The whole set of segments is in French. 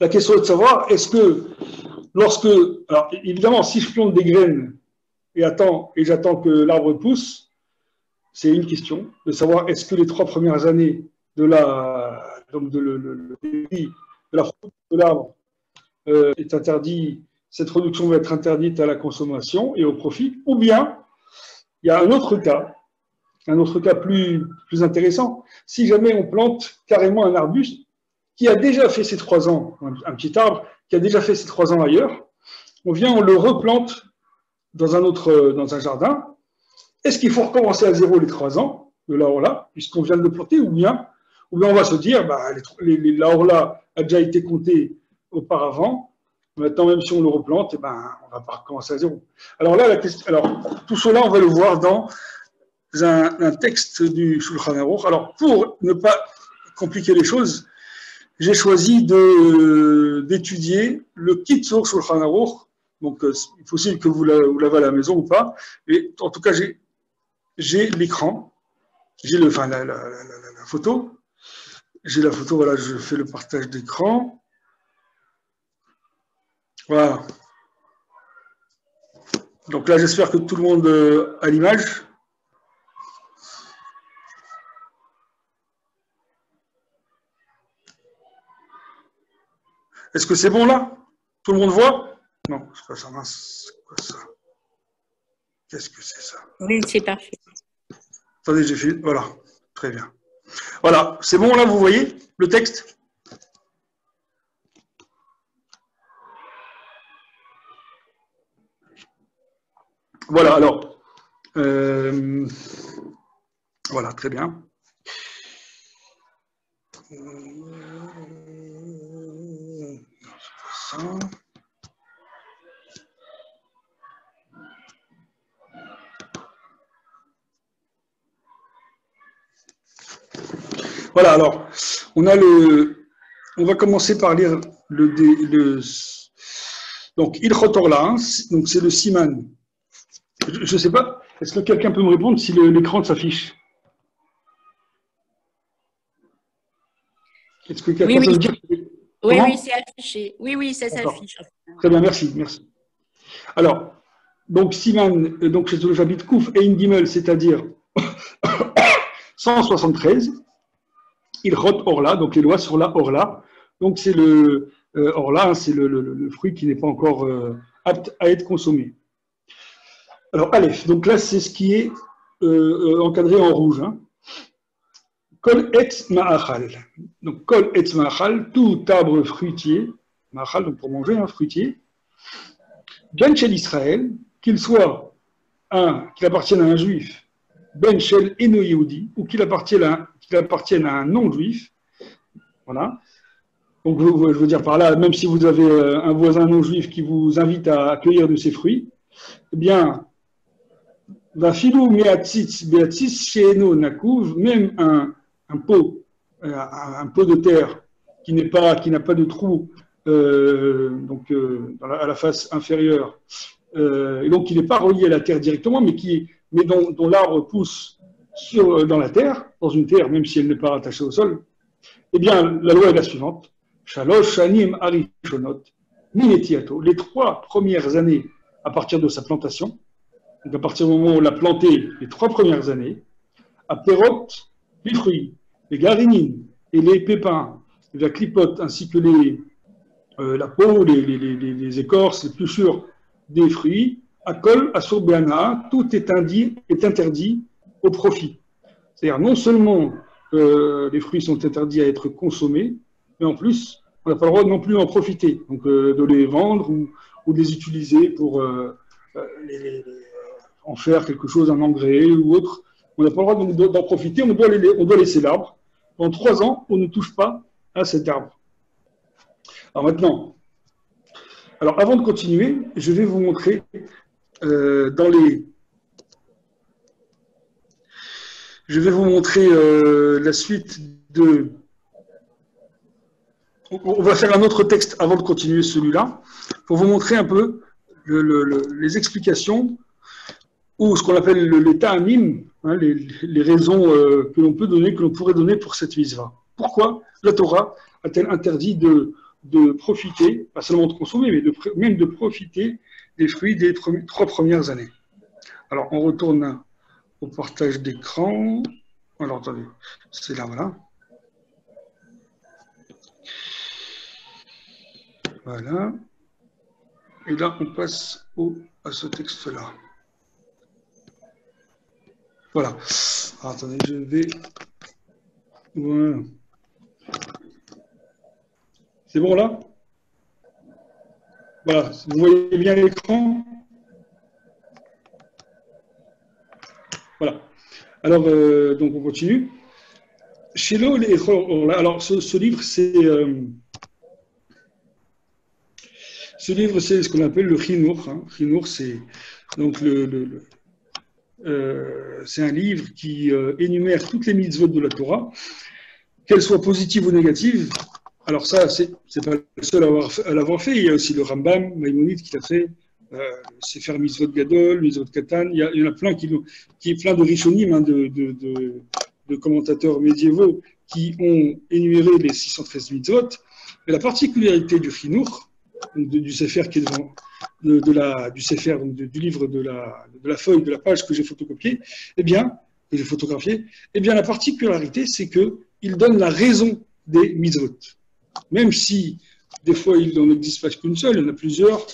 La question est de savoir, est-ce que lorsque, alors évidemment, si je plante des graines et j'attends que l'arbre pousse, c'est une question de savoir est-ce que les 3 premières années de la fruit de l'arbre est interdit, cette production va être interdite à la consommation et au profit, ou bien il y a un autre cas plus intéressant. Si jamais on plante carrément un arbuste qui a déjà fait ses 3 ans, un petit arbre qui a déjà fait ses 3 ans ailleurs, on le replante dans un jardin. Est-ce qu'il faut recommencer à zéro les 3 ans de la Orla, puisqu'on vient de le planter, ou bien on va se dire, la Orla a déjà été comptée auparavant, maintenant même si on le replante, on ne va pas recommencer à zéro. Alors là, tout cela, on va le voir dans un texte du Shulchan Aruch. Alors, pour ne pas compliquer les choses, j'ai choisi d'étudier le Kitzur Shulchan Aruch. Donc, il est possible que vous l'avez à la maison ou pas. Et en tout cas, j'ai l'écran, j'ai la photo. J'ai la photo, voilà, je fais le partage d'écran. Voilà. Donc là, j'espère que tout le monde a l'image. Est-ce que c'est bon là? Tout le monde voit? Non, c'est pas ça, mince. C'est quoi ça? Qu'est-ce que c'est ça? Oui, c'est parfait. Attendez, j'ai fait. Voilà, très bien. Voilà, c'est bon là, vous voyez le texte? Voilà, alors. Voilà, très bien. C'est pas ça. Voilà, alors, on va commencer par lire donc, Ilchot Orla, donc c'est le Siman. Je ne sais pas, est-ce que quelqu'un peut me répondre si l'écran s'affiche? Est-ce que quelqu'un peut me dire? Oui, c'est affiché. Oui, ça s'affiche. Très bien, merci. Alors, donc Siman, donc c'est le chapitre Kouf et Ingimel, c'est-à-dire 173. Ilchot Orla, donc les lois sur la Orla. Donc c'est le Orla, c'est le fruit qui n'est pas encore apte à être consommé. Alors Aleph, donc là c'est ce qui est encadré en rouge. Hein. Kol etz ma'achal. Donc kol etz ma'achal, tout arbre fruitier, ma'achal donc pour manger, un fruitier, ben shel Israël, qu'il appartienne à un juif, ben shel eno yehudi, ou qu'il appartienne à un non-juif. Voilà. Donc, je veux dire par là, même si vous avez un voisin non-juif qui vous invite à cueillir de ses fruits, eh bien, vafilou meatzitz beatzitz sheeno nakuv, même un pot de terre qui n'a pas de trou à la face inférieure, et donc qui n'est pas relié à la terre directement, mais dont l'arbre pousse dans la terre, dans une terre, même si elle n'est pas rattachée au sol, eh bien, la loi est la suivante. Shalosh shanim arishonot minetiato. Les 3 premières années à partir de sa plantation, donc à partir du moment où on l'a planté, les 3 premières années, à perot, les fruits, les garinines et les pépins, la clipote, ainsi que la peau, les écorces, les pluchures des fruits, à kol, à sourbeana, tout est interdit au profit. C'est-à-dire non seulement les fruits sont interdits à être consommés, mais en plus, on n'a pas le droit non plus d'en profiter, donc de les vendre ou de les utiliser pour en faire quelque chose, un engrais ou autre. On n'a pas le droit d'en profiter, on doit laisser l'arbre. Pendant 3 ans, on ne touche pas à cet arbre. Alors maintenant, avant de continuer, je vais vous montrer la suite de... On va faire un autre texte avant de continuer celui-là, pour vous montrer un peu les explications, ou ce qu'on appelle les ta'amim, hein, les raisons que l'on pourrait donner pour cette mitzvah. Pourquoi la Torah a-t-elle interdit de de profiter, pas seulement de consommer, mais même de profiter des fruits des 3 premières années. Alors, on retourne au partage d'écran. Alors, attendez, c'est là, voilà. Voilà. Et là, on passe à ce texte-là. Voilà. Alors, attendez, je vais... Voilà. C'est bon, là? Voilà. Vous voyez bien l'écran? Voilà. Alors, donc, on continue. Shiloh, alors, ce livre, c'est... Ce livre, c'est ce qu'on appelle le Chinour. Hein. Chinour, c'est donc c'est un livre qui énumère toutes les mitzvot de la Torah, qu'elles soient positives ou négatives. Alors ça, c'est pas le seul à l'avoir fait. Il y a aussi le Rambam, Maïmonide, qui l'a fait. Sefer Mitzvot Gadol, Mitzvot Katan. Il y en a plein plein de rishonim, hein, de commentateurs médiévaux qui ont énuméré les 613 mitzvot. Mais la particularité du Chinour, du Sefer qui est devant, du Sefer, donc du livre de la feuille, de la page que j'ai photocopiée, la particularité, c'est qu'il donne la raison des mitzvot. Même si, des fois, il n'en existe pas qu'une seule, il y en a plusieurs,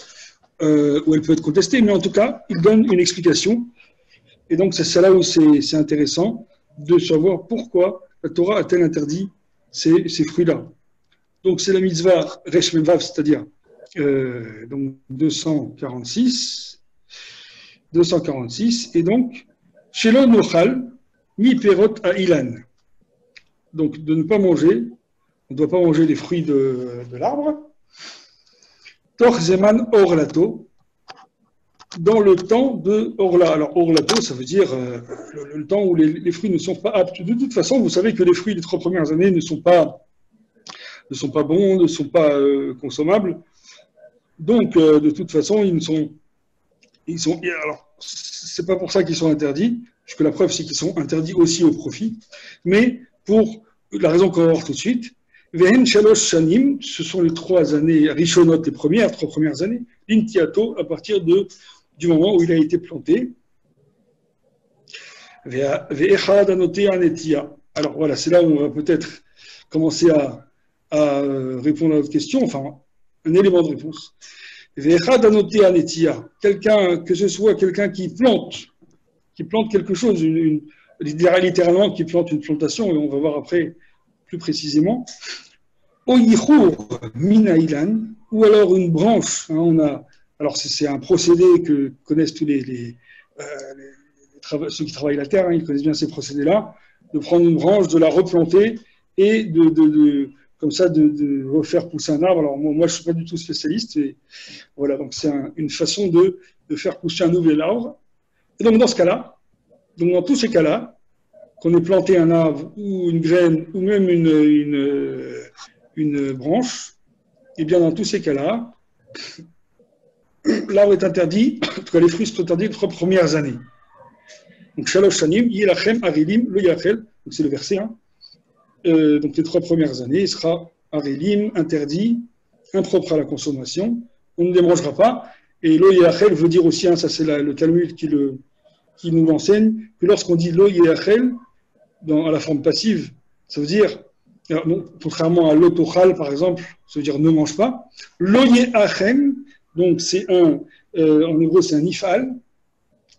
où elle peut être contestée, mais en tout cas, il donne une explication. Et donc, c'est là où c'est intéressant de savoir pourquoi la Torah a-t-elle interdit ces fruits-là. Donc, c'est la mitzvah Resh Mevav, c'est-à-dire donc 246, et donc Shelo Nochal Mi Perot à Ilan. Donc de ne pas manger, on ne doit pas manger les fruits de l'arbre. Tor Zeman Orlato, dans le temps de Orla. Alors Orlato, ça veut dire le temps où les fruits ne sont pas aptes. De toute façon, vous savez que les fruits des 3 premières années ne sont pas bons, ne sont pas consommables. Donc, de toute façon, alors, c'est pas pour ça qu'ils sont interdits, puisque la preuve, c'est qu'ils sont interdits aussi au profit, mais pour la raison qu'on va voir tout de suite, Vehen Shalosh Shanim, ce sont les 3 années, Rishonot, les 3 premières années, Lintiato, à partir du moment où il a été planté. Ve'echad Anoté Anetia. Alors voilà, c'est là où on va peut-être commencer à répondre à votre question, enfin, un élément de réponse. Quelqu'un, que ce soit quelqu'un qui plante quelque chose, littéralement qui plante une plantation, et on va voir après plus précisément. Minailan, ou alors une branche. Hein, alors c'est un procédé que connaissent tous ceux qui travaillent la terre, hein, ils connaissent bien ces procédés-là, de prendre une branche, de la replanter et comme ça, de refaire pousser un arbre. Alors moi je ne suis pas du tout spécialiste. Et voilà, donc c'est une façon de faire pousser un nouvel arbre. Et donc dans ce cas-là, dans tous ces cas-là, qu'on ait planté un arbre ou une graine ou même une branche, et bien dans tous ces cas-là, l'arbre est interdit, en tout cas les fruits sont interdits les 3 premières années. Donc Shalosh Shanim, Yilachem, Arilim, le Yachel, donc c'est le verset 1. Donc les 3 premières années, il sera arilim, interdit, impropre à la consommation, on ne les mangera pas. Et lo yachel veut dire aussi, hein, ça c'est le Talmud qui nous l'enseigne, que lorsqu'on dit lo yachel, à la forme passive, ça veut dire, non, contrairement à l'otochal par exemple, ça veut dire ne mange pas. Lo yachel, donc c'est en hébreu c'est un ifal,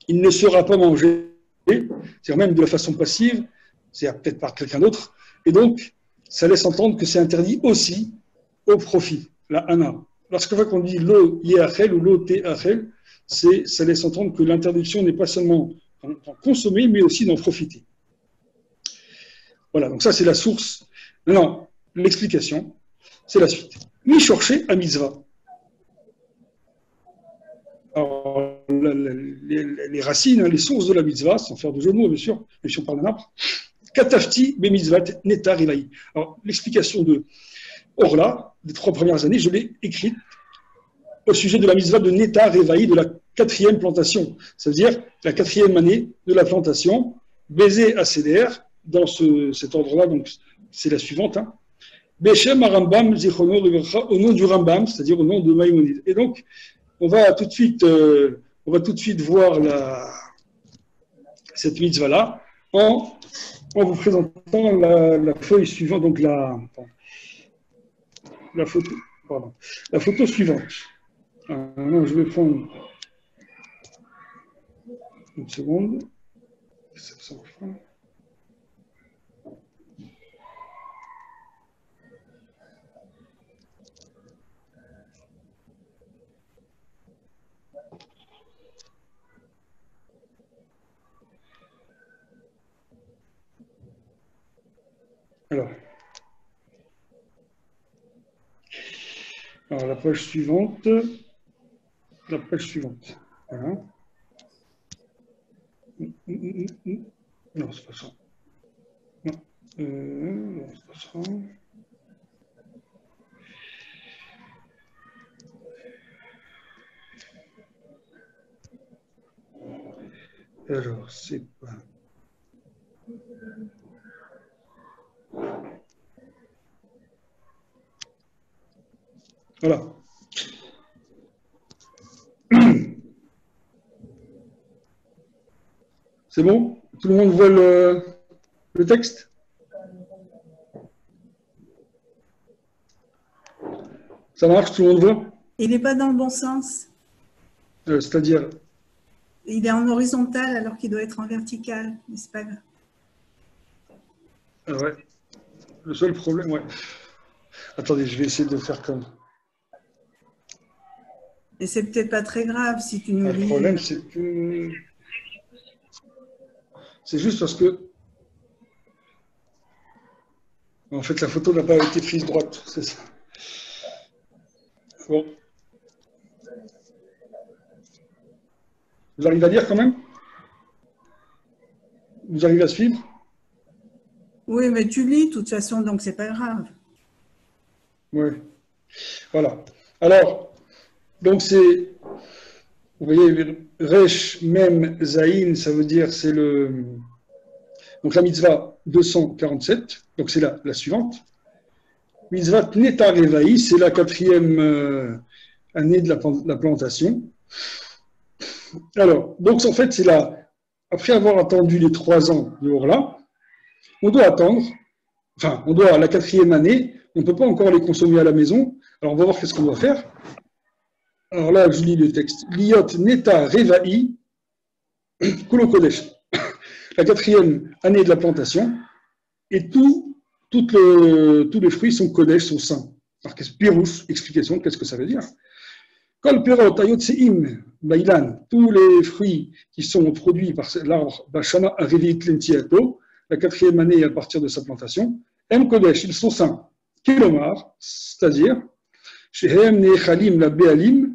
il ne sera pas mangé, c'est-à-dire même de la façon passive, c'est-à-dire peut-être par quelqu'un d'autre. Et donc, ça laisse entendre que c'est interdit aussi au profit, la hana. Lorsque on dit lo yéachel ou lo téachel, ça laisse entendre que l'interdiction n'est pas seulement d'en consommer, mais aussi d'en profiter. Voilà, donc ça c'est la source. Maintenant, l'explication, c'est la suite. Mi-shorché à mitzvah. Alors, les racines, les sources de la mitzvah, sans faire de jeu de mots, bien sûr, même si on parle d'un arbre, Katafti bemitzvat netar ilaï. Alors, l'explication de Orla, des 3 premières années, je l'ai écrite au sujet de la mitzvah de netar ilaï, de la 4e plantation. Ça veut dire la 4e année de la plantation, baiser à CDR, dans cet ordre-là, donc c'est la suivante. Hein. Beshem Rambam, Zichrono Rivercha, au nom du Rambam, c'est-à-dire au nom de Maïmonide. Et donc, on va tout de suite voir cette mitzvah-là en vous présentant la feuille suivante, donc la photo suivante. Non, je vais prendre une seconde. Alors, la page suivante. Voilà. Non, c'est pas ça. Non, c'est pas ça. Alors, c'est pas... Voilà. C'est bon? Tout le monde voit le texte? Ça marche? Tout le monde voit? Il n'est pas dans le bon sens. C'est-à-dire? Il est en horizontal alors qu'il doit être en vertical, mais c'est pas grave. Ah ouais. Le seul problème, ouais. Attendez, je vais essayer de faire comme... Et c'est peut-être pas très grave si tu nous lis. Le problème, c'est que... C'est juste parce que... En fait, la photo n'a pas été prise droite, c'est ça. Bon. Vous arrivez à lire quand même? Vous arrivez à suivre? Oui, mais tu lis de toute façon, donc c'est pas grave. Oui. Voilà. Alors, donc c'est... Vous voyez, Resh, Mem, Zaïn, ça veut dire, c'est le... Donc la mitzvah 247, donc c'est la suivante. Mitzvah Neta Revaï, c'est la 4e année de la plantation. Alors, donc en fait, c'est après avoir attendu les 3 ans de Orla, on doit attendre, enfin, à la 4e année, on ne peut pas encore les consommer à la maison. Alors, on va voir qu'est-ce qu'on doit faire. Alors là, je lis le texte. Liot Neta Revaï, Kulo Kodesh. La 4e année de la plantation, et tous les fruits sont Kodesh, sont saints. Alors, Pirouche, explication, qu'est-ce que ça veut dire? Kol Perot, Ayotseim, Bailan, tous les fruits qui sont produits par l'arbre Bashana Arevit Lentiato, la 4e année à partir de sa plantation, M Kodesh, ils sont saints. Kilomar, c'est-à-dire, Shehem Nechalim la Bealim,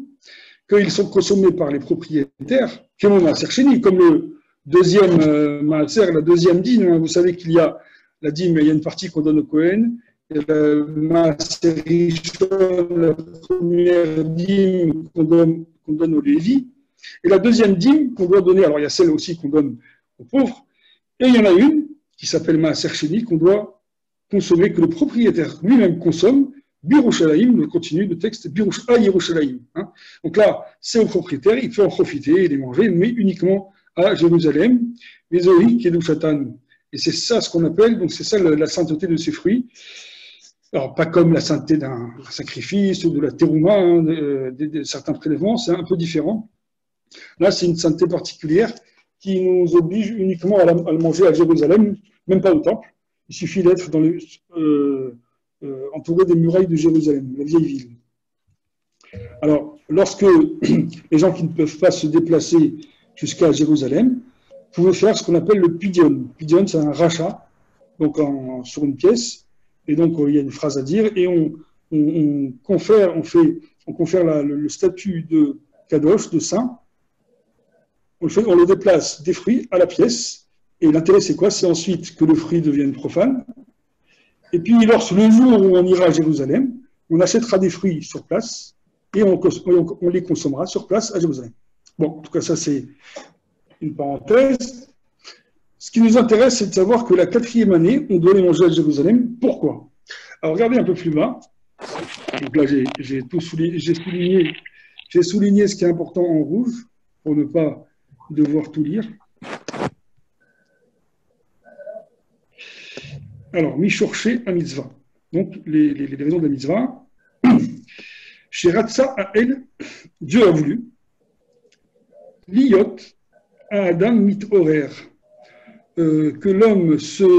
qu'ils sont consommés par les propriétaires, comme le deuxième maaser, la deuxième dîme. Vous savez qu'il y a la dîme, il y a une partie qu'on donne au Kohen, et le maaser Rishon, la première dîme qu'on donne au Lévi, et la deuxième dîme qu'on doit donner, alors il y a celle aussi qu'on donne aux pauvres, et il y en a une qui s'appelle maaser Sheni, qu'on doit consommer, que le propriétaire lui-même consomme. Birushalayim, le continue de texte, Birush à Yerushalayim. Donc là, c'est au propriétaire, il peut en profiter et les manger, mais uniquement à Jérusalem. Les Zohi, Kedushatan. Et c'est ça ce qu'on appelle, donc c'est ça la sainteté de ces fruits. Alors, pas comme la sainteté d'un sacrifice ou de la terouma, de certains prélèvements, c'est un peu différent. Là, c'est une sainteté particulière qui nous oblige uniquement à le manger à Jérusalem, même pas au temple. Il suffit d'être dans entouré des murailles de Jérusalem, la vieille ville. Alors, lorsque les gens qui ne peuvent pas se déplacer jusqu'à Jérusalem pouvaient faire ce qu'on appelle le pidion. Pidion, c'est un rachat, donc sur une pièce, et donc il y a une phrase à dire, et on confère le statut de kadosh, de saint, on le déplace des fruits à la pièce, et l'intérêt c'est quoi? C'est ensuite que le fruit devienne profane. Et puis, le jour où on ira à Jérusalem, on achètera des fruits sur place et on les consommera sur place à Jérusalem. Bon, en tout cas, ça, c'est une parenthèse. Ce qui nous intéresse, c'est de savoir que la 4e année, on doit les manger à Jérusalem. Pourquoi? Alors, regardez un peu plus bas. Donc là, j'ai souligné ce qui est important en rouge pour ne pas devoir tout lire. Alors, Mishorché à mitzvah. Donc, les raisons de la mitzvah. Chez Ratsa à elle, Dieu a voulu. Liot à Adam mit horaire. Que l'homme soit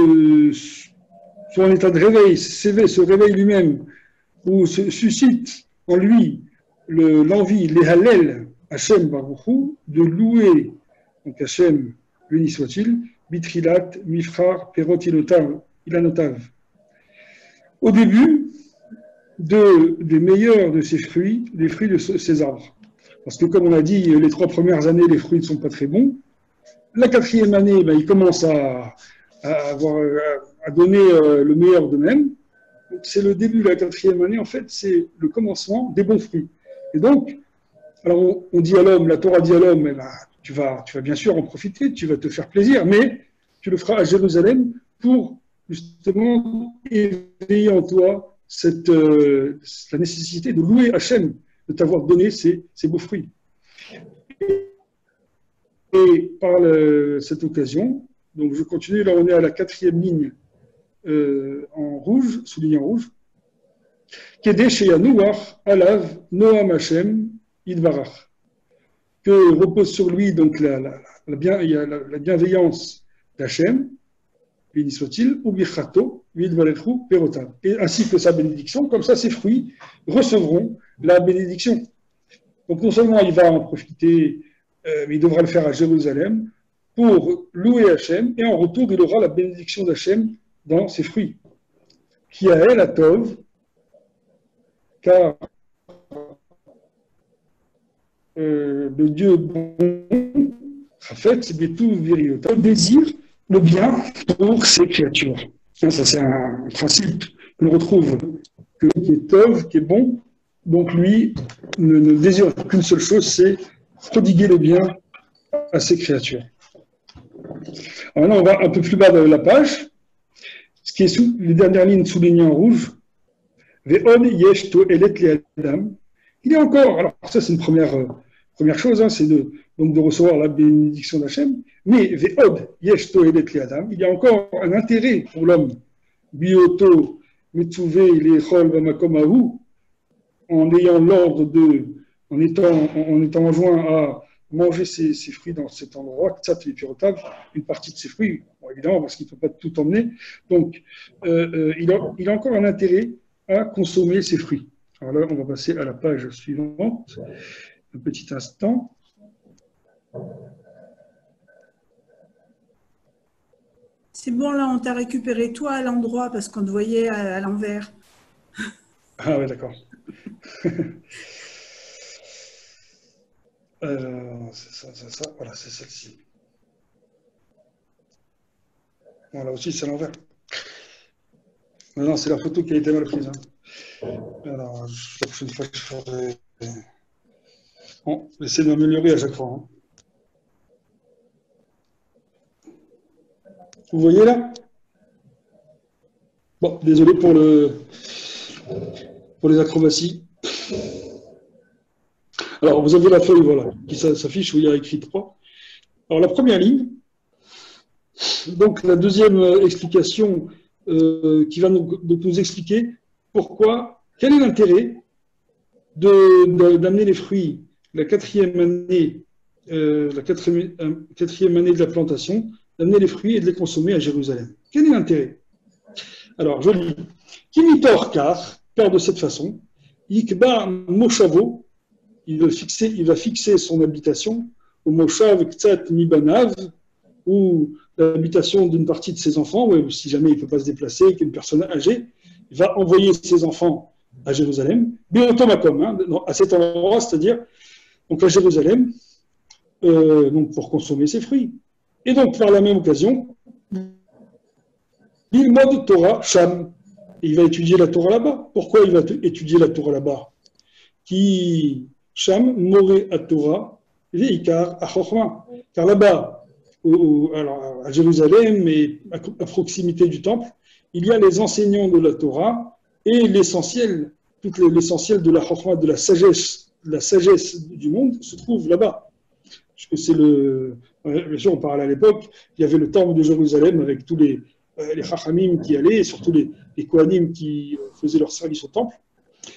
en état de réveil, se réveille lui-même, ou se suscite en lui l'envie, les halel, Hachem Baruchou, de louer, donc Hachem, béni soit-il, Bitrilat, Mifrar, Perot, Ilanotav. Au début des meilleurs de ces fruits, des fruits de ces arbres. Parce que comme on a dit, les 3 premières années, les fruits ne sont pas très bons. La 4e année, ils commencent à donner le meilleur d'eux-mêmes. C'est le début de la 4e année, en fait, c'est le commencement des bons fruits. Et donc, alors on dit à l'homme, la Torah dit à l'homme, tu vas bien sûr en profiter, tu vas te faire plaisir, mais tu le feras à Jérusalem pour justement éveiller en toi la nécessité de louer Hachem, de t'avoir donné ces beaux fruits. Et par cette occasion, donc je continue, là on est à la 4e ligne en rouge, souligné en rouge. Kedesh Yanouach Alav Noam Hashem Idvarach. Que repose sur lui donc la bienveillance d'Hachem, béni soit-il, ou Birchato, Vidvarechu Perotav. Et ainsi que sa bénédiction, comme ça ses fruits recevront la bénédiction. Donc non seulement il va en profiter, mais il devra le faire à Jérusalem pour louer Hachem, et en retour il aura la bénédiction d'Hachem dans ses fruits. Qui a elle, Atov, car le Dieu bon, Rafet, c'est tout viril, désire le bien pour ses créatures. Ça c'est un principe que l'on retrouve, qui est Tov, qui est bon, donc lui ne désire qu'une seule chose, c'est prodiguer le bien à ses créatures. Alors maintenant, on va un peu plus bas de la page, ce qui est sous les dernières lignes soulignées en rouge. Ve'on yesh to'elet li'adam. Il y a encore, alors ça c'est une première chose, c'est de recevoir la bénédiction d'Hachem, mais ve'od yesh to'elet li'adam, il y a encore un intérêt pour l'homme. Bioto metzuve lechol b'makom hahu, en ayant l'ordre en étant enjoint à manger ses fruits dans cet endroit, une partie de ses fruits, bon, évidemment, parce qu'il ne peut pas tout emmener. Donc, il a encore un intérêt à consommer ses fruits. Alors là, on va passer à la page suivante. Un petit instant. C'est bon, là, on t'a récupéré toi à l'endroit parce qu'on te voyait à l'envers. Ah ouais, d'accord. C'est ça, voilà, c'est celle-ci. Voilà, aussi, c'est à l'envers. Non, c'est la photo qui a été mal prise. Alors, la prochaine fois, je ferai. Bon, j'essaie de m'améliorer à chaque fois. Vous voyez là? Bon, désolé pour les acrobaties. Alors, vous avez la feuille, voilà, qui s'affiche où il y a écrit 3. Alors, la première ligne, donc la deuxième explication qui va nous expliquer quel est l'intérêt d'amener les fruits la 4e année, quatrième année de la plantation, d'amener les fruits et de les consommer à Jérusalem. Quel est l'intérêt? Alors, je lis. Kimitor car de cette façon, Yikba Moshavo, il va fixer son habitation au Moshav Ktsat Nibanav, ou l'habitation d'une partie de ses enfants, ou si jamais il ne peut pas se déplacer, qu'une personne âgée, il va envoyer ses enfants à Jérusalem, Biotomakom, à cet endroit, c'est-à-dire donc à Jérusalem, donc pour consommer ses fruits. Et donc, par la même occasion, il mode Torah Sham. Il va étudier la Torah là-bas. Pourquoi il va étudier la Torah là-bas? Qui Sham Moré à Torah, Veikar à Chochma. Car là-bas, alors à Jérusalem et à proximité du temple, il y a les enseignants de la Torah et l'essentiel, l'essentiel de la chokma, de la sagesse du monde se trouve là-bas. Parce que c'est bien sûr, on parlait à l'époque, il y avait le temple de Jérusalem avec tous les chachamim qui allaient, et surtout les kohanim qui faisaient leur service au temple.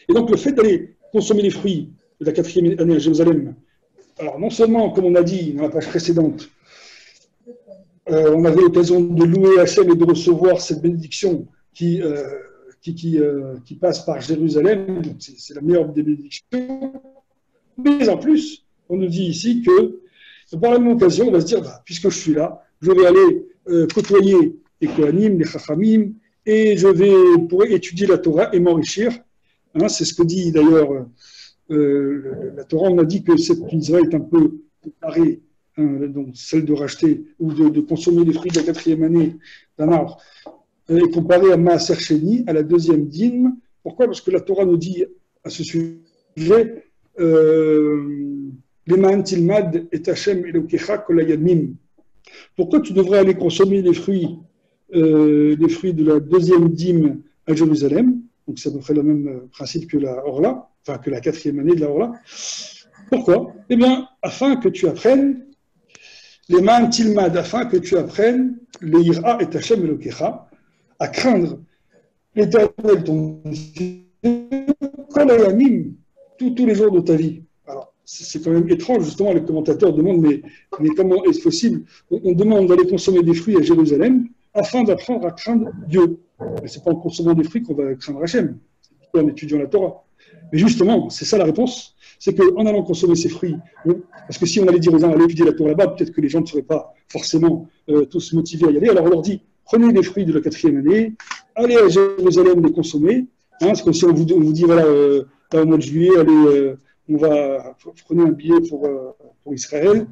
Et donc, le fait d'aller consommer les fruits de la 4e année à Jérusalem, alors non seulement, comme on a dit dans la page précédente, on avait l'occasion de louer Hachem et de recevoir cette bénédiction qui passe par Jérusalem, donc c'est la meilleure des bénédictions. Mais en plus, on nous dit ici que, par la même occasion, on va se dire, puisque je suis là, je vais aller côtoyer les Kohanim, les Chachamim, et je pourrai étudier la Torah et m'enrichir. Hein, c'est ce que dit d'ailleurs la Torah. On a dit que cette mitzvah est un peu comparée, donc celle de racheter ou de consommer les fruits de la 4e année d'un arbre, est comparée à Maaser Sheni, à la 2e dîme. Pourquoi? Parce que la Torah nous dit à ce sujet Leman tilmad et Hashem Elokecha kol hayamim. Pourquoi tu devrais aller consommer les fruits de la 2e dîme à Jérusalem? Donc c'est à peu près le même principe que la Orla, enfin que la 4e année de la Orla. Pourquoi? Eh bien, afin que tu apprennes Leman tilmad, afin que tu apprennes les ira et Hashem Elokecha, à craindre l'Éternel ton Dieu kol hayamim, tous les jours de ta vie. Alors, c'est quand même étrange, justement, les commentateurs demandent, mais comment est-ce possible? On demande d'aller consommer des fruits à Jérusalem afin d'apprendre à craindre Dieu. Mais ce n'est pas en consommant des fruits qu'on va craindre Hachem, c'est en étudiant la Torah. Mais justement, c'est ça la réponse, c'est qu'en allant consommer ces fruits, parce que si on allait dire aux gens, allez étudier la Torah là-bas, peut-être que les gens ne seraient pas forcément tous motivés à y aller, alors on leur dit, prenez les fruits de la 4e année, allez à Jérusalem les consommer, hein, c'est comme si on vous dit, voilà, au mois de juillet, allez, prenez un billet pour Israël,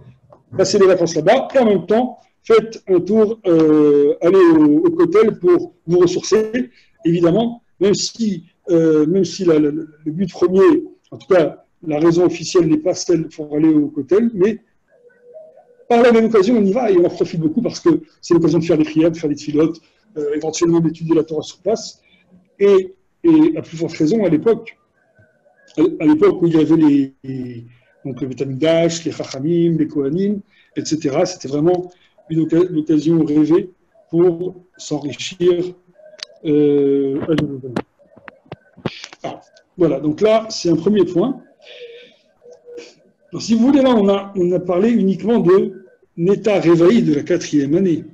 passez les vacances là-bas, et en même temps, faites un tour, allez au Kotel pour vous ressourcer. Évidemment, même si le but premier, en tout cas, la raison officielle n'est pas celle pour aller au Kotel, mais par la même occasion, on y va et on en profite beaucoup parce que c'est l'occasion de faire des prières, de faire des tfilotes, éventuellement d'étudier la Torah sur place. Et à plus forte raison, à l'époque où il y avait donc le Beth Amikdash, les Chachamim, les Kohanim, etc., c'était vraiment une occasion rêvée pour s'enrichir à Jérusalem. Voilà, donc là, c'est un premier point. Donc, si vous voulez, là, on a parlé uniquement de Neta Réveil de la 4e année.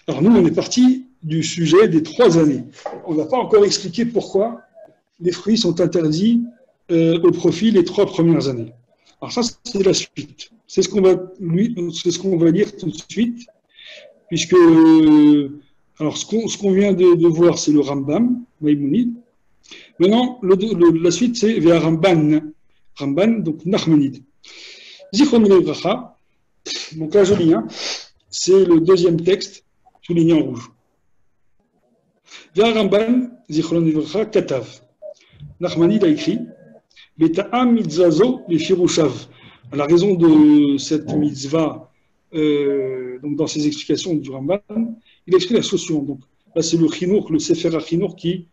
Alors nous, on est parti du sujet des 3 années. On n'a pas encore expliqué pourquoi les fruits sont interdits au profit les 3 premières années. Alors ça, c'est la suite. C'est ce qu'on va lire tout de suite, puisque alors ce qu'on vient de voir, c'est le Rambam, Maïmonide. Maintenant, la suite, c'est vers Ramban, donc Nachmanide. Zichron Bracha, donc là je lis, c'est le 2e texte, souligné en rouge. Vers Ramban, Zichron Bracha, Katav. Nachmanide a écrit Beta'am mitzazo lefirushav. À la raison de cette mitzvah, donc dans ses explications du Ramban, il a écrit la chose suivante. Donc là, c'est le Chinour, le Sefer HaChinour qui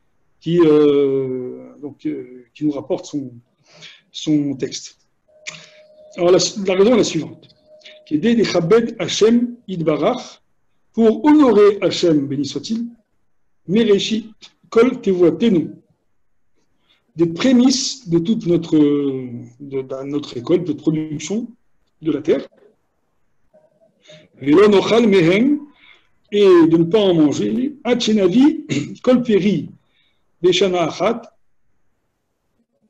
nous rapporte son texte. Alors la raison est la suivante. Kedei dechabed Hashem idbarach, pour honorer Hashem, béni soit-il, mereshit kol tevuatenu, des prémices de toute notre récolte, de production de la terre. Velo nochal mehem, et de ne pas en manger. Atchenavi kol peri beshana achat,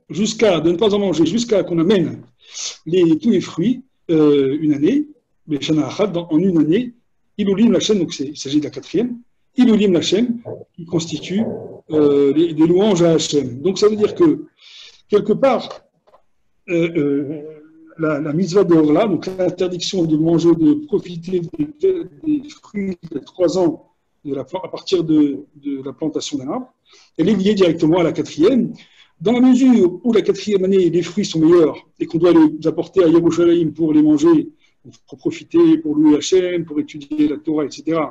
de ne pas en manger jusqu'à qu'on amène tous les fruits une année, beshana achat, en une année. Ilulim Lachem, donc il s'agit de la 4e. Ilulim Lachem, qui constitue des louanges à Hachem. Donc ça veut dire que, quelque part, la mitzvah de Orla, donc l'interdiction de manger, de profiter des fruits de 3 ans à partir de la plantation d'un arbre, elle est liée directement à la 4e, dans la mesure où la 4e année, les fruits sont meilleurs et qu'on doit les apporter à Yerushalayim pour les manger, pour profiter, pour louer Hachem, pour étudier la Torah, etc.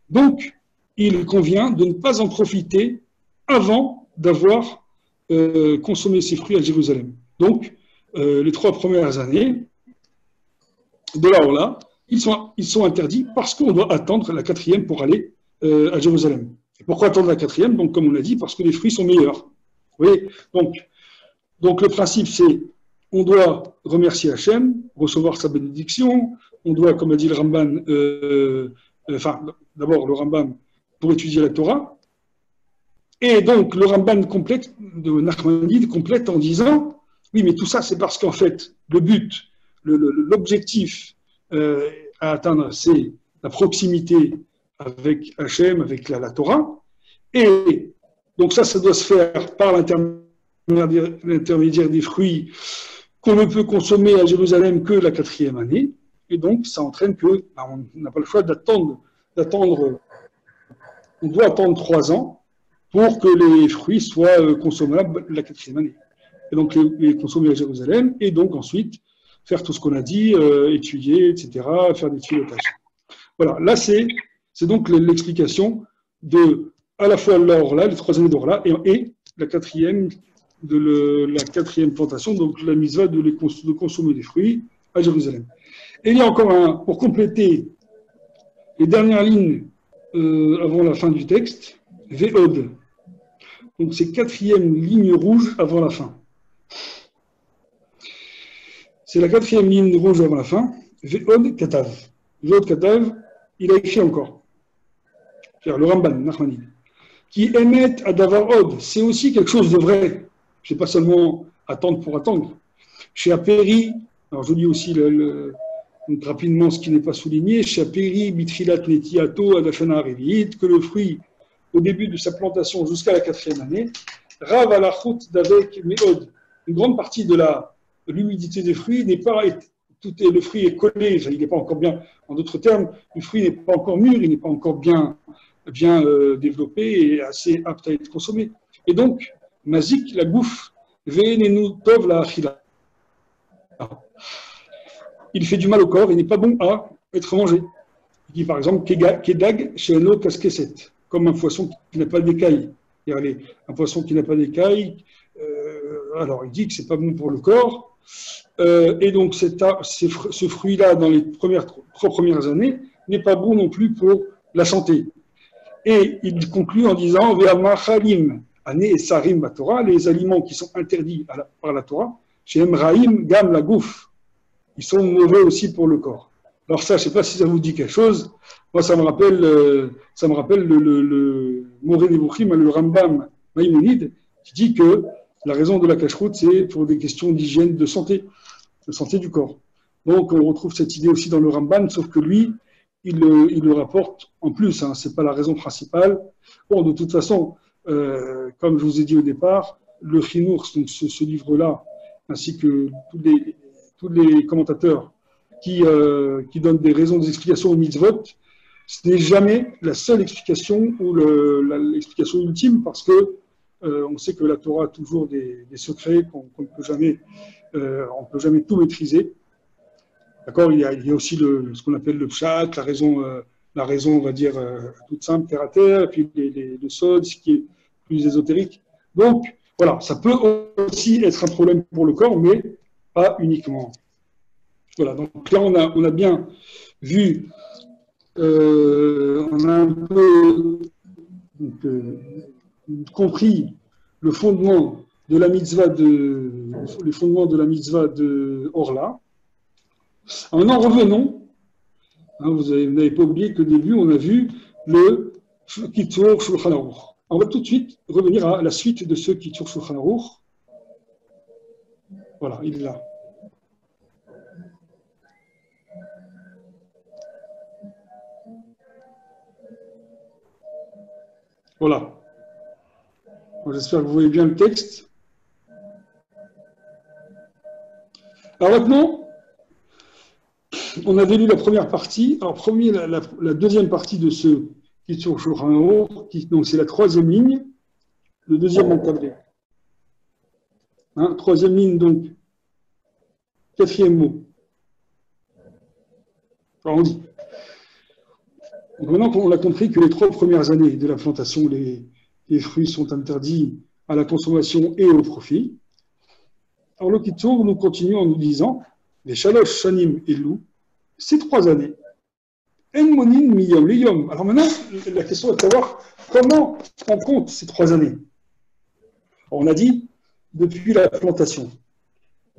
Donc, il convient de ne pas en profiter avant d'avoir consommé ces fruits à Jérusalem. Donc, les 3 premières années de la Orla, ils sont interdits parce qu'on doit attendre la 4e pour aller à Jérusalem. Et pourquoi attendre la 4e? Donc, comme on l'a dit, parce que les fruits sont meilleurs. Vous voyez? Donc, le principe, c'est on doit remercier Hachem, recevoir sa bénédiction, on doit, comme a dit le Ramban, d'abord le Rambam pour étudier la Torah, et donc le Ramban complète, de Nachmanide complète en disant, oui, mais tout ça, c'est parce qu'en fait, le but, l'objectif à atteindre, c'est la proximité avec Hachem, avec la Torah, et donc ça doit se faire par l'intermédiaire des fruits qu'on ne peut consommer à Jérusalem que la 4e année, et donc ça entraîne que on n'a pas le choix d'attendre, on doit attendre 3 ans pour que les fruits soient consommables la 4e année. Et donc les consommer à Jérusalem, et donc ensuite faire tout ce qu'on a dit, étudier, etc., faire des tuyautage. Voilà, là c'est donc l'explication de à la fois l'Orla, les 3 années d'Orla, et la 4e plantation, donc la mitzvah de consommer des fruits à Jérusalem. Et il y a encore pour compléter les dernières lignes avant la fin du texte, Ve'od. Donc c'est 4e ligne rouge avant la fin. C'est la 4e ligne rouge avant la fin, Ve'od Katav. Ve'od Katav, il a écrit encore. C'est-à-dire le Ramban, Nachmanide, qui émet à Davar Od, c'est aussi quelque chose de vrai. C'est pas seulement attendre pour attendre. Chez Apéri, alors je lis aussi donc rapidement ce qui n'est pas souligné, chez Apéri, Bitrilat Netiato, Adafana Revit, que le fruit, au début de sa plantation jusqu'à la 4e année, Rav à la route d'avec Méod. Une grande partie de l'humidité des fruits n'est pas, le fruit est collé, il n'est pas encore bien, en d'autres termes, le fruit n'est pas encore mûr, il n'est pas encore bien développé et assez apte à être consommé. Et donc, Mazik, la bouffe, Ve'enenu tov la achila. Il fait du mal au corps, il n'est pas bon à être mangé. Il dit par exemple, Kedag she'eno kaskeset, comme un poisson qui n'a pas d'écailles. Un poisson qui n'a pas d'écailles, alors il dit que c'est pas bon pour le corps. Et donc ce fruit-là, dans les 3 premières années, n'est pas bon non plus pour la santé. Et il conclut en disant, Ve'amachalim, Ané et Sarim la Torah, les aliments qui sont interdits par la Torah, chez Emraïm, Gam la gouffe, ils sont mauvais aussi pour le corps. Alors ça, je ne sais pas si ça vous dit quelque chose. Moi, ça me rappelle le Moré Nebuchim, le Rambam Maïmonide, qui dit que la raison de la cacheroute, c'est pour des questions d'hygiène, de santé du corps. Donc, on retrouve cette idée aussi dans le Ramban, sauf que lui, il le rapporte en plus. Hein, c'est pas la raison principale. Bon, de toute façon, comme je vous ai dit au départ, le Chinours, donc ce livre-là, ainsi que tous les commentateurs qui donnent des raisons, des explications aux mitzvot, ce n'est jamais la seule explication ou l'explication ultime, parce que on sait que la Torah a toujours des secrets qu'on ne peut jamais, tout maîtriser. D'accord, il y a aussi ce qu'on appelle le pshat, la raison, on va dire, toute simple, terre à terre, et puis le sod, ce qui est plus ésotérique. Donc, voilà, ça peut aussi être un problème pour le corps, mais pas uniquement. Voilà, donc là, on a bien vu, on a un peu compris le fondement de la mitzvah de Orla. En revenons, hein, vous n'avez pas oublié qu'au début, on a vu le Kitur Shulchan Aruch. On va tout de suite revenir à la suite de ce Kitur Shulchan Aruch. Voilà, il est là. Voilà. J'espère que vous voyez bien le texte. Alors maintenant, on avait lu la première partie. Alors, la deuxième partie de ce Kitur Shulchan Aruch, donc c'est la 3e ligne, le 2e encadré. Hein, 3e ligne, donc, 4e mot. Alors, on dit. Donc, maintenant qu'on a compris que les 3 premières années de la plantation, les fruits sont interdits à la consommation et au profit. Alors le Kitsour nous continue en nous disant les Shalosh Shanim Elou, ces 3 années. En monin miyom liyom. Alors maintenant, la question est de savoir comment on compte ces 3 années. On a dit depuis la plantation.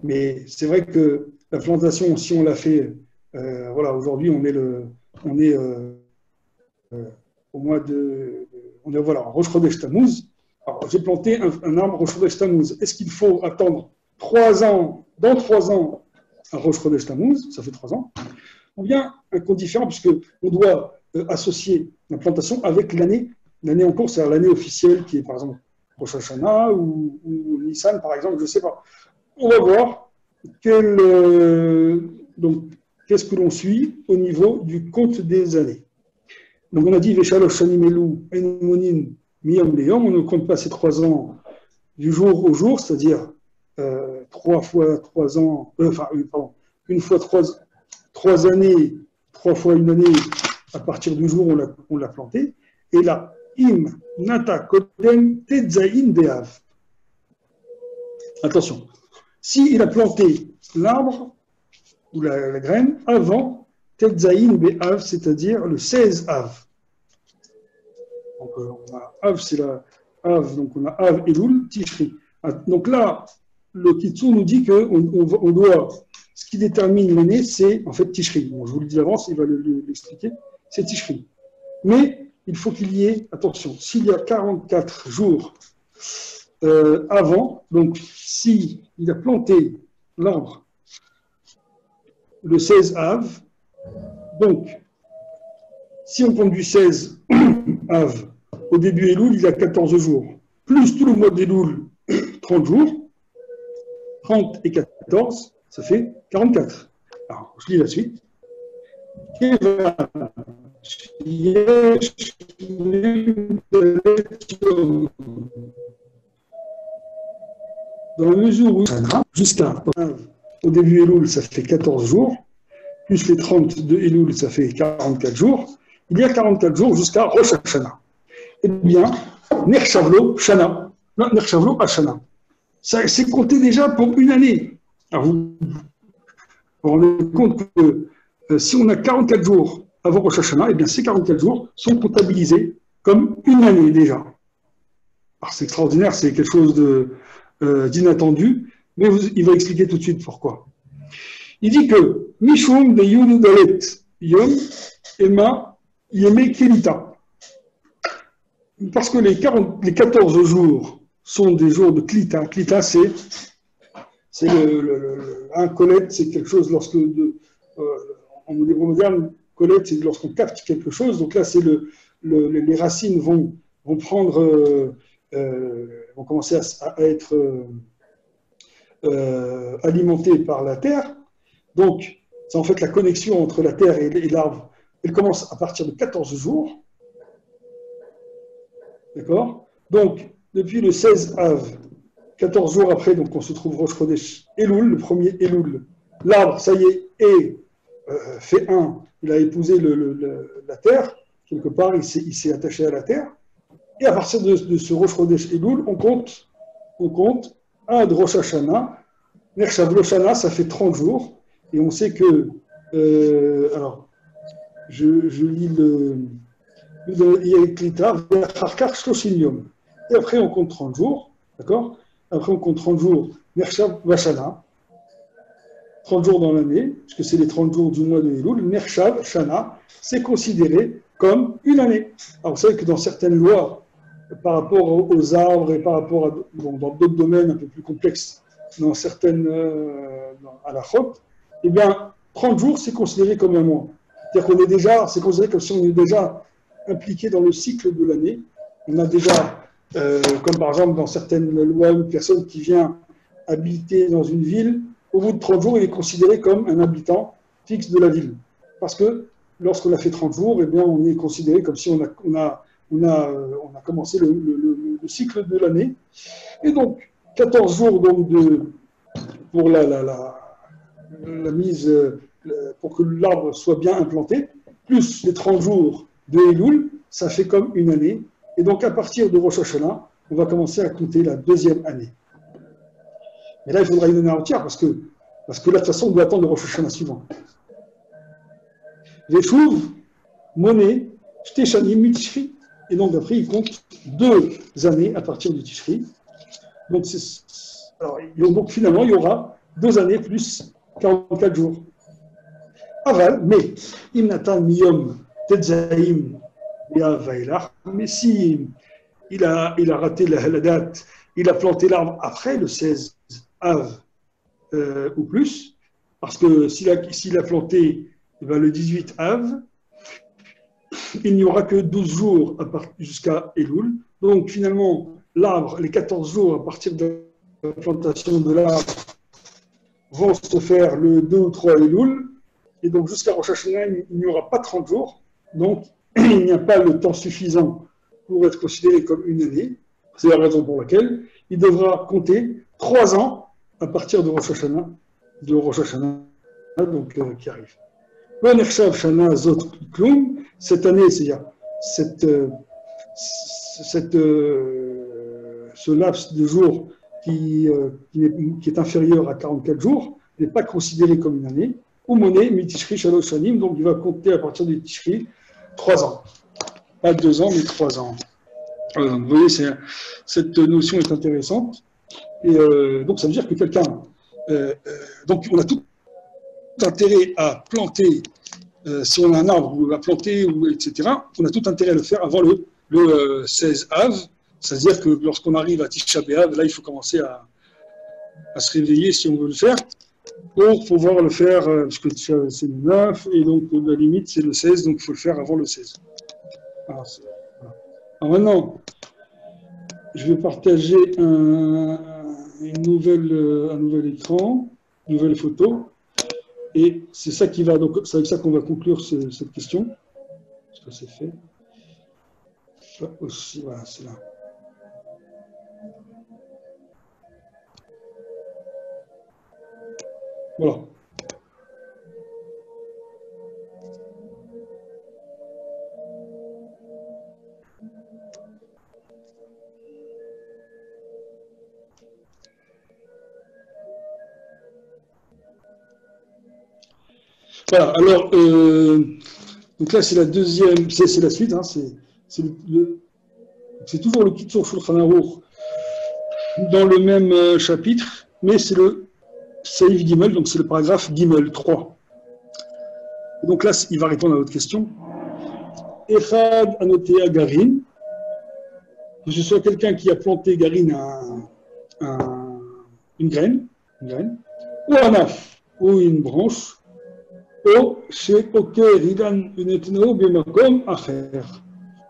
Mais c'est vrai que la plantation, si on l'a fait, voilà, aujourd'hui on est au mois de, on est voilà, Rosh Chodesh Tammuz. Alors j'ai planté un arbre Rosh Chodesh Tammuz. Est-ce qu'il faut attendre 3 ans, dans 3 ans, à Rosh Chodesh Tammuz, ça fait 3 ans, ou bien un compte différent, puisqu'on doit associer la plantation avec l'année en cours, c'est-à-dire l'année officielle qui est par exemple Rosh Hashanah ou Nissan par exemple, je ne sais pas. On va voir qu'est-ce que l'on suit au niveau du compte des années. Donc on a dit Veshalosh Shanim Elou En Monin Miyom Leyom, on ne compte pas ces 3 ans du jour au jour, c'est-à-dire 3 fois 3 ans, une fois 3 années, 3 fois une année à partir du jour où on l'a planté. Et là, Im Nata Kodem Tetzain Deav. Attention, s'il a planté l'arbre ou la graine avant Tetzain Be'av, c'est-à-dire le 16 Av. Donc on a Av, c'est la Av, donc on a Av, Elul, Tishri. Donc là, le Kitsour nous dit qu'on doit, ce qui détermine l'année, c'est en fait Tishri. Bon, je vous le dis d'avance, il va l'expliquer, c'est Tishri. Mais il faut qu'il y ait, attention, s'il y a 44 jours avant, donc s'il a planté l'arbre le 16 Av, donc si on compte du 16 Av au début Elul, il a 14 jours, plus tout le mois d'Elul, 30 jours, 30 et 14, ça fait 44. Alors, je lis la suite. Dans la mesure où jusqu'à au début Elul, ça fait 14 jours, plus les 30 de Elul, ça fait 44 jours. Il y a 44 jours jusqu'à Rosh Hashanah. Eh bien, Ner Shavlo Shana. Non, Ner Shavlo Hashanah. C'est compté déjà pour une année. Alors vous vous rendez compte que si on a 44 jours avant Rosh Hashanah, eh bien ces 44 jours sont comptabilisés comme une année déjà. Alors c'est extraordinaire, c'est quelque chose d'inattendu, mais il va expliquer tout de suite pourquoi. Il dit que Mishum de Yud Dalet Yom Ema Yeme Kelita. Parce que les 14 jours sont des jours de Klita. Klita, c'est un collecte, c'est quelque chose lorsque, en hébreu moderne, collecte, c'est lorsqu'on capte quelque chose. Donc là, c'est les racines vont prendre, vont commencer à être alimentées par la terre. Donc, c'est en fait la connexion entre la terre et l'arbre. Elle commence à partir de 14 jours. D'accord? Donc, depuis le 16 Av, 14 jours après, donc on se trouve Rosh Chodesh Elul, le premier Elul. L'arbre, ça y est, fait un. Il a épousé la terre, quelque part, il s'est attaché à la terre. Et à partir de ce Rosh Chodesh Elul, on compte Ad Rosh Hashanah. Ner Shavlo Shana, ça fait 30 jours. Et on sait que, alors, je lis et après on compte 30 jours, d'accord? Après on compte 30 jours, Nershav Vashana, 30 jours dans l'année, puisque c'est les 30 jours du mois de Elul, Nershav Shana, c'est considéré comme une année. Alors vous savez que dans certaines lois, par rapport aux arbres et par rapport à, dans d'autres domaines un peu plus complexes, dans certaines, à la chôte, eh bien, 30 jours, c'est considéré comme un mois. C'est-à-dire qu'on est déjà, c'est considéré comme si on est déjà impliqué dans le cycle de l'année. On a déjà, comme par exemple dans certaines lois, une personne qui vient habiter dans une ville, au bout de 30 jours, il est considéré comme un habitant fixe de la ville. Parce que lorsqu'on a fait 30 jours, eh bien, on est considéré comme si on a commencé le cycle de l'année. Et donc, 14 jours donc, pour la mise, pour que l'arbre soit bien implanté, plus les 30 jours de Elul, ça fait comme une année. Et donc, à partir de Rosh Hashanah, on va commencer à compter la deuxième année. Mais là, il faudra une année entière parce que là, de toute façon, on doit attendre le Rosh Hashanah suivant. Veshuv, monnaie, Shteshanim, Mitishri. Et donc, après, il compte 2 années à partir du Tishri. Donc, finalement, il y aura 2 années plus 44 jours. Aval, mais, Imnatan Miyom, Tetzaim, mais si il a raté la date, il a planté l'arbre après le 16 Av ou plus, parce que s'il a planté le 18 Av, il n'y aura que 12 jours jusqu'à Elul. Donc finalement, l'arbre, les 14 jours à partir de la plantation de l'arbre vont se faire le 2 ou 3 Elul. Et donc jusqu'à Rosh Hashanah, il n'y aura pas 30 jours. Donc il n'y a pas le temps suffisant pour être considéré comme une année. C'est la raison pour laquelle il devra compter 3 ans à partir de Rosh Hashanah, donc, qui arrive. Cette année, c'est-à-dire ce laps de jours qui est inférieur à 44 jours n'est pas considéré comme une année. Ou monnaie, mitishri shalosh shanim, donc il va compter à partir du tishri 3 ans. Pas 2 ans, mais 3 ans. Vous voyez, cette notion est intéressante. Et donc ça veut dire que quelqu'un... donc on a tout intérêt à planter, si on a un arbre à planter, etc., on a tout intérêt à le faire avant le 16 Av. C'est-à-dire que lorsqu'on arrive à Tisha B'Av, là il faut commencer à se réveiller si on veut le faire, pour pouvoir le faire, parce que c'est le 9, et donc la limite c'est le 16, donc il faut le faire avant le 16. Alors maintenant, je vais partager un nouvel écran, une nouvelle photo, et c'est ça qui va, donc c'est avec ça qu'on va conclure cette question. Est-ce que c'est fait? Ça aussi, voilà, c'est là. Voilà. Voilà, alors, donc là c'est la deuxième, c'est la suite, hein, c'est toujours le Kitzur Shulchan Aruch dans le même chapitre, mais c'est le Seif Gimel, donc c'est le paragraphe Gimel 3. Et donc là, il va répondre à votre question. Echad anoté à Garin, que ce soit quelqu'un qui a planté Garin une graine, ou un af, ou une branche,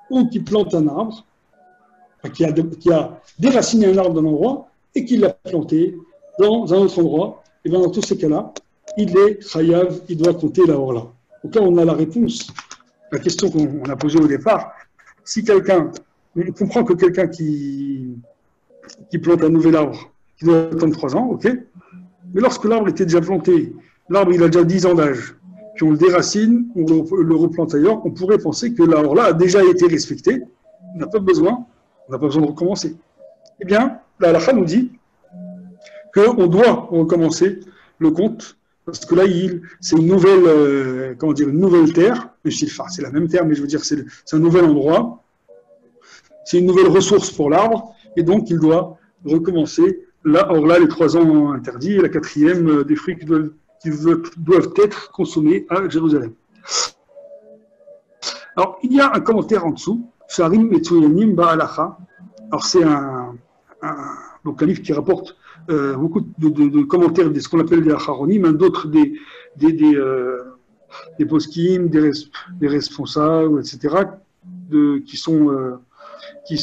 ou qui plante un arbre, qui a déraciné un arbre d'un endroit et qui l'a planté dans un autre endroit, et bien dans tous ces cas-là, il est chayav, il doit compter la orla. Donc là, on a la réponse à la question qu'on a posée au départ. Si quelqu'un, on comprend que quelqu'un qui plante un nouvel arbre, qui doit attendre 3 ans, ok, mais lorsque l'arbre était déjà planté, l'arbre il a déjà 10 ans d'âge, puis on le déracine, on le replante ailleurs, on pourrait penser que la orla a déjà été respectée, on n'a pas besoin de recommencer. Eh bien, la halakha nous dit qu'on doit recommencer le compte, parce que là, c'est une nouvelle, une nouvelle terre, c'est la même terre, mais je veux dire, c'est un nouvel endroit, c'est une nouvelle ressource pour l'arbre, et donc il doit recommencer, or là, les 3 ans interdits, et la 4e des fruits qui doivent être consommés à Jérusalem. Alors, il y a un commentaire en dessous, Sharim Metsuyanim Ba'alacha. Alors, c'est donc un livre qui rapporte beaucoup de commentaires de ce qu'on appelle des acharonim, d'autres des poskim, des responsables, etc., qui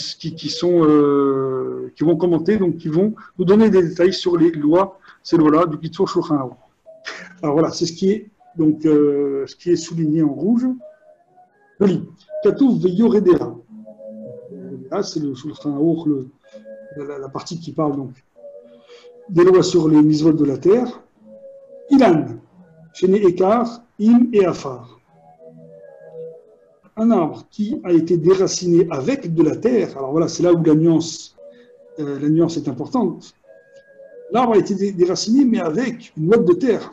vont commenter, donc qui vont nous donner des détails sur les lois, ces lois-là du Kitzur Shulchan Aruch. Alors voilà, c'est ce qui est souligné en rouge. Je lis. Katuv veyoredera. Là, c'est le Shulchan Aruch, la partie qui parle donc des lois sur les misvot de la terre. Ilan, Shene Ekar, Im et Afar. Un arbre qui a été déraciné avec de la terre, alors voilà, c'est là où la nuance la nuance est importante. L'arbre a été déraciné, mais avec une motte de terre,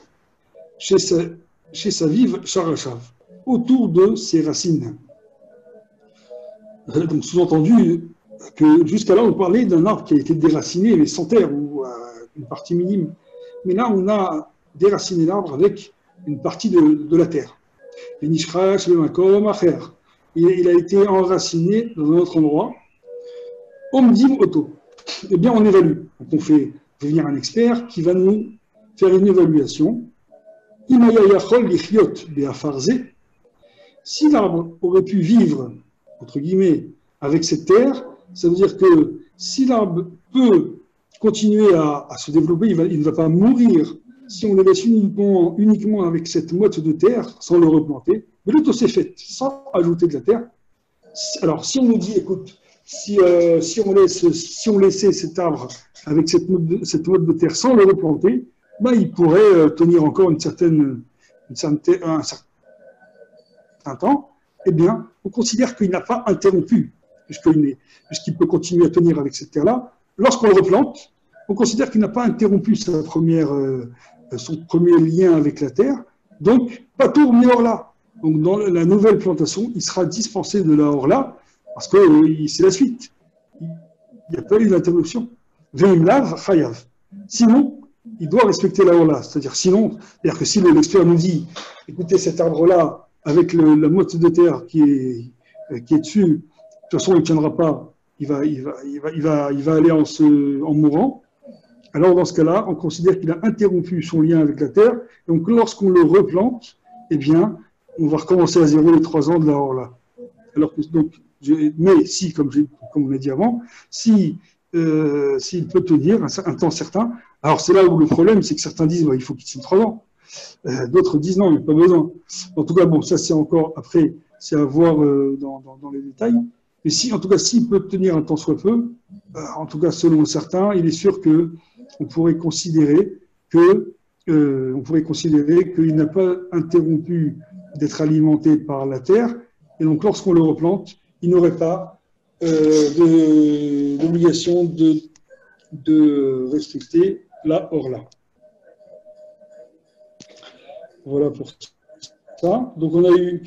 chez sa vive Sharachav, autour de ses racines. Donc, sous-entendu que jusqu'à là, on parlait d'un arbre qui a été déraciné, mais sans terre, ou une partie minime. Mais là, on a déraciné l'arbre avec une partie de la terre. Et Nishrash, le Makom, Acher. Il a été enraciné dans un autre endroit. Omdim Oto. Eh bien, on évalue. Donc, on fait venir un expert qui va nous faire une évaluation. Imaya Yachol Lichiot Beafarze. Si l'arbre aurait pu vivre, entre guillemets, avec cette terre, ça veut dire que si l'arbre peut continuer à se développer, il ne va pas mourir si on le laisse uniquement avec cette motte de terre, sans le replanter. Mais l'autre s'est fait, sans ajouter de la terre. Alors, si on nous dit, écoute, si on laissait cet arbre avec cette motte de terre sans le replanter, ben, il pourrait tenir encore un certain temps. Eh bien, on considère qu'il n'a pas interrompu, puisqu'il peut continuer à tenir avec cette terre-là. Lorsqu'on le replante, on considère qu'il n'a pas interrompu son premier lien avec la terre. Donc, pas tout remis hors là. Donc, dans la nouvelle plantation, il sera dispensé de la hors là, parce que c'est la suite. Il n'y a pas eu d'interruption. Veimlav, chayav. Sinon, il doit respecter la hors là. C'est-à-dire que si l'expert nous dit, écoutez, cet arbre-là, avec la motte de terre qui est dessus, de toute façon, il ne tiendra pas, il va aller en mourant. Alors, dans ce cas-là, on considère qu'il a interrompu son lien avec la terre. Donc, lorsqu'on le replante, eh bien, on va recommencer à zéro les 3 ans de la hors-là. Alors que, mais si, comme on l'a dit avant, s'il peut tenir un temps certain, alors c'est là où le problème, c'est que certains disent il faut qu'il tienne 3 ans. D'autres disent non, il n'y a pas besoin. En tout cas, bon, ça c'est encore, après, c'est à voir dans les détails. Mais si, en tout cas, s'il peut tenir un temps soit peu, en tout cas, selon certains, il est sûr qu'on pourrait considérer qu'il n'a pas interrompu d'être alimenté par la terre, et donc lorsqu'on le replante, il n'aurait pas d'obligation de respecter la hors-là. Voilà pour ça. Donc on a eu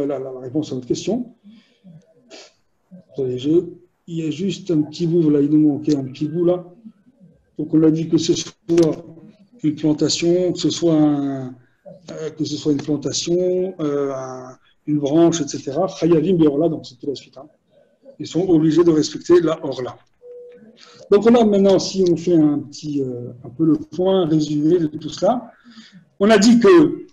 la réponse à votre question. Attendez, il y a juste un petit bout, là, il nous manquait un petit bout là. Donc on a dit que ce soit une plantation, que ce soit une plantation, une branche, etc. Chayavim be'orla, donc c'était la suite. Hein. Ils sont obligés de respecter la orla. Donc on a maintenant, si on fait un peu le point résumé de tout cela, on a dit que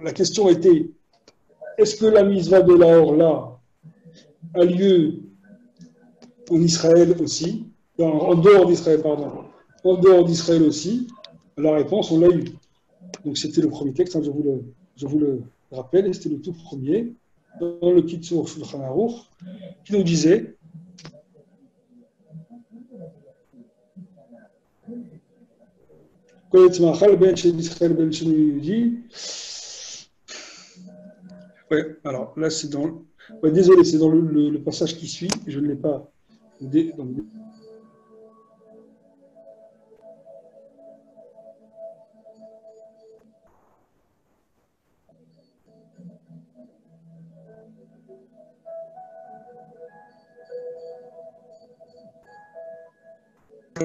la question était, est-ce que la misva de la orla a lieu en Israël aussi, en dehors d'Israël, pardon, en dehors d'Israël aussi? La réponse, on l'a eu. Donc c'était le premier texte, hein, je vous le rappelle, et c'était le tout premier, dans le Kitzur Shulchan Aruch, qui nous disait ouais, alors là c'est dans... Ouais, désolé, c'est dans le passage qui suit, je ne l'ai pas...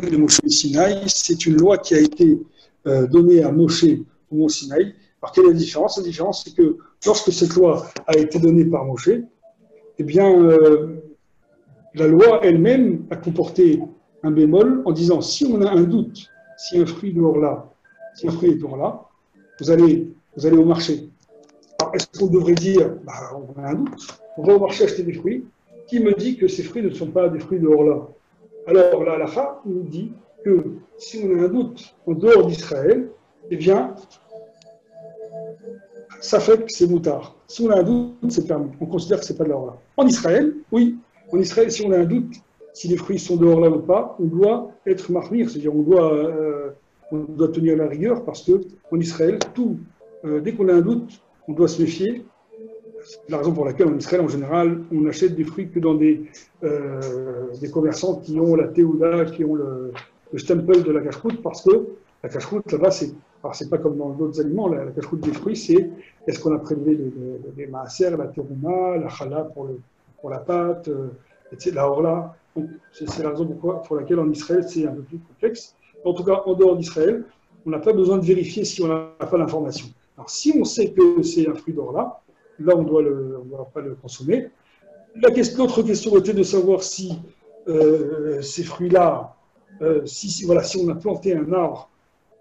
Le Moshe Sinaï, c'est une loi qui a été donnée à Moshe au Mont Sinaï. Alors, quelle est la différence? La différence, c'est que lorsque cette loi a été donnée par Moshe, eh bien, la loi elle-même a comporté un bémol en disant si on a un doute, si un fruit est dehors là, vous allez au marché. Alors, est-ce qu'on devrait dire, on a un doute, on va au marché acheter des fruits, qui me dit que ces fruits ne sont pas des fruits dehors là? Alors, la halakha nous dit que si on a un doute en dehors d'Israël, eh bien, ça fait que c'est moutard. Si on a un doute, c'est permis. On considère que ce n'est pas de l'or là. En Israël, oui. En Israël, si on a un doute, si les fruits sont dehors là ou pas, on doit être mahmir, c'est-à-dire on doit tenir la rigueur parce que en Israël, dès qu'on a un doute, on doit se méfier C'est la raison pour laquelle en Israël, en général, on n'achète des fruits que dans des commerçants qui ont la théouda, qui ont le stempel de la cache-croûte, parce que la cache-croûte, là-bas, c'est pas comme dans d'autres aliments, la cache-croûte des fruits, c'est est-ce qu'on a prélevé les maaser, la terouma, la challah pour la pâte, la orla. Donc, c'est la raison pour laquelle en Israël, c'est un peu plus complexe. En tout cas, en dehors d'Israël, on n'a pas besoin de vérifier si on n'a pas l'information. Alors, si on sait que c'est un fruit d'orla, là, on ne doit pas le consommer. L'autre question était de savoir si ces fruits-là, si on a planté un arbre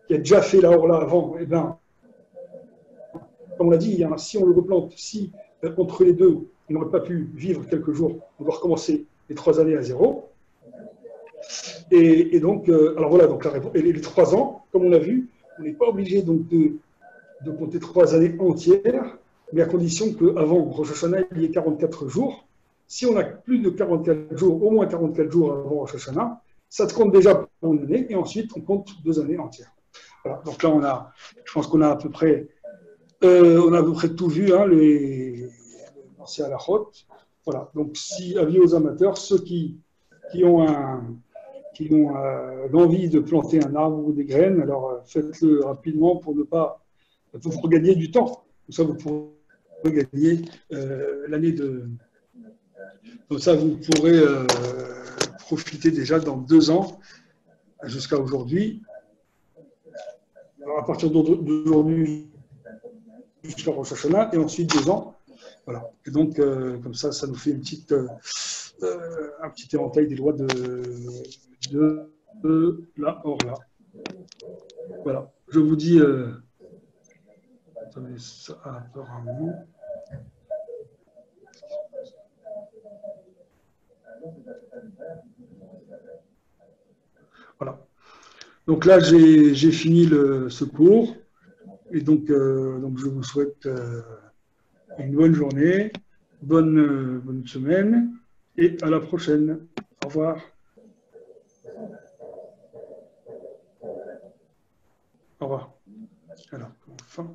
qui a déjà fait la orla avant, eh bien, comme on l'a dit, si on le replante, si entre les deux, on n'aurait pas pu vivre quelques jours, on doit recommencer les 3 années à zéro. Et donc, alors voilà, donc les 3 ans, comme on l'a vu, on n'est pas obligé donc de compter 3 années entières, mais à condition qu'avant Rosh Hashanah, il y ait 44 jours. Si on a plus de 44 jours, au moins 44 jours avant Rosh Hashanah, ça te compte déjà pour une année, et ensuite on compte 2 années entières. Voilà, donc là, je pense qu'on a à peu près tout vu, hein, l'ancien halachot. Voilà, donc avis aux amateurs, ceux qui ont l'envie de planter un arbre ou des graines, alors faites-le rapidement pour gagner du temps. Comme ça, vous pourrez gagner l'année de... Comme ça, vous pourrez profiter déjà dans 2 ans jusqu'à aujourd'hui. Alors, à partir d'aujourd'hui jusqu'à Rosh Hashanah, et ensuite 2 ans. Voilà. Et donc, comme ça nous fait un petit éventail des lois de la Orla. Voilà. Je vous dis... attendez, ça apparemment... Voilà. Donc là, j'ai fini ce cours. Et donc je vous souhaite une bonne journée, bonne semaine, et à la prochaine. Au revoir. Au revoir. Alors, enfin.